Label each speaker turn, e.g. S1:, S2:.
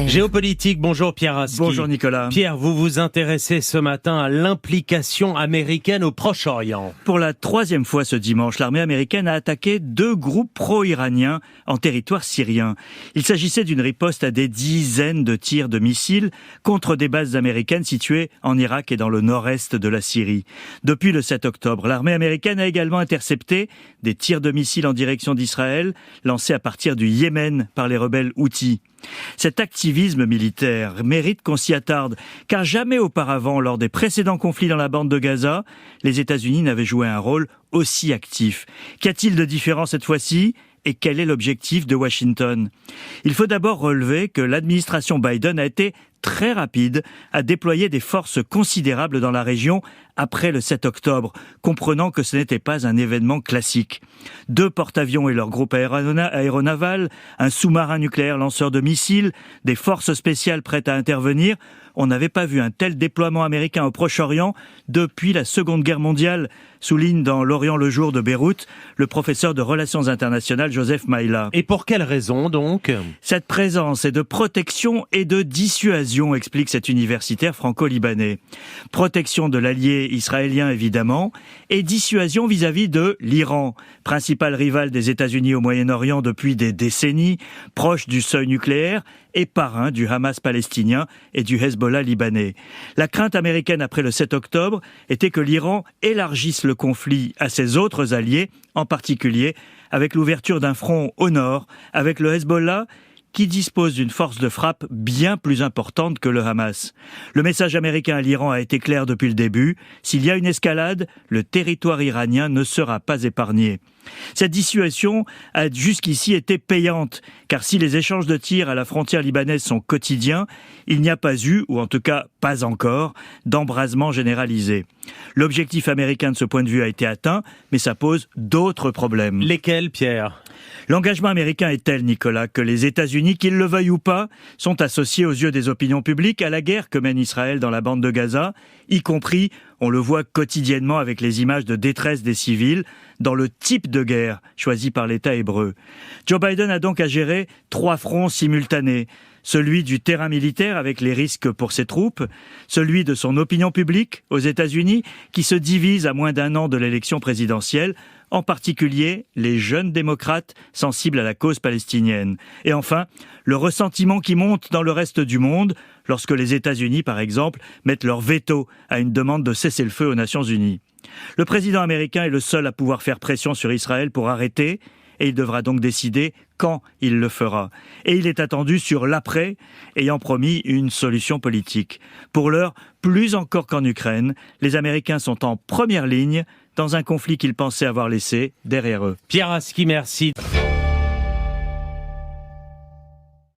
S1: Géopolitique, bonjour Pierre Aski.
S2: Bonjour Nicolas.
S1: Pierre, vous vous intéressez ce matin à l'implication américaine au Proche-Orient.
S2: Pour la troisième fois ce dimanche, l'armée américaine a attaqué 2 groupes pro-iraniens en territoire syrien. Il s'agissait d'une riposte à des dizaines de tirs de missiles contre des bases américaines situées en Irak et dans le nord-est de la Syrie. Depuis le 7 octobre, l'armée américaine a également intercepté des tirs de missiles en direction d'Israël, lancés à partir du Yémen par les rebelles Houthis. Cet activisme militaire mérite qu'on s'y attarde, car jamais auparavant, lors des précédents conflits dans la bande de Gaza, les États-Unis n'avaient joué un rôle aussi actif. Qu'y a-t-il de différent cette fois-ci ? Et quel est l'objectif de Washington ? Il faut d'abord relever que l'administration Biden a été très rapide à déployer des forces considérables dans la région après le 7 octobre, comprenant que ce n'était pas un événement classique. 2 porte-avions et leur groupe aéronaval, un sous-marin nucléaire lanceur de missiles, des forces spéciales prêtes à intervenir. On n'avait pas vu un tel déploiement américain au Proche-Orient depuis la Seconde Guerre mondiale, souligne dans L'Orient le jour de Beyrouth le professeur de Relations internationales Joseph Maïla.
S1: Et pour quelle raison donc ?
S2: Cette présence est de protection et de dissuasion, explique cet universitaire franco-libanais. Protection de l'allié israélien évidemment, et dissuasion vis-à-vis de l'Iran, principal rival des États-Unis au Moyen-Orient depuis des décennies, proche du seuil nucléaire et parrain du Hamas palestinien et du Hezbollah libanais. La crainte américaine après le 7 octobre était que l'Iran élargisse le conflit à ses autres alliés, en particulier avec l'ouverture d'un front au nord, avec le Hezbollah, qui dispose d'une force de frappe bien plus importante que le Hamas. Le message américain à l'Iran a été clair depuis le début. S'il y a une escalade, le territoire iranien ne sera pas épargné. Cette dissuasion a jusqu'ici été payante, car si les échanges de tirs à la frontière libanaise sont quotidiens, il n'y a pas eu, ou en tout cas pas encore, d'embrasement généralisé. L'objectif américain de ce point de vue a été atteint, mais ça pose d'autres problèmes.
S1: Lesquels, Pierre ?
S2: L'engagement américain est tel, Nicolas, que les États-Unis, qu'ils le veuillent ou pas, sont associés aux yeux des opinions publiques à la guerre que mène Israël dans la bande de Gaza, y compris, on le voit quotidiennement avec les images de détresse des civils, dans le type de guerre choisi par l'État hébreu. Joe Biden a donc à gérer 3 fronts simultanés. Celui du terrain militaire avec les risques pour ses troupes, celui de son opinion publique aux États-Unis qui se divise à moins d'1 an de l'élection présidentielle, en particulier les jeunes démocrates sensibles à la cause palestinienne. Et enfin, le ressentiment qui monte dans le reste du monde lorsque les États-Unis, par exemple, mettent leur veto à une demande de cessez-le-feu aux Nations Unies. Le président américain est le seul à pouvoir faire pression sur Israël pour arrêter, et il devra donc décider quand il le fera. Et il est attendu sur l'après, ayant promis une solution politique. Pour l'heure, plus encore qu'en Ukraine, les Américains sont en première ligne dans un conflit qu'ils pensaient avoir laissé derrière eux.
S1: Pierre Aski, merci.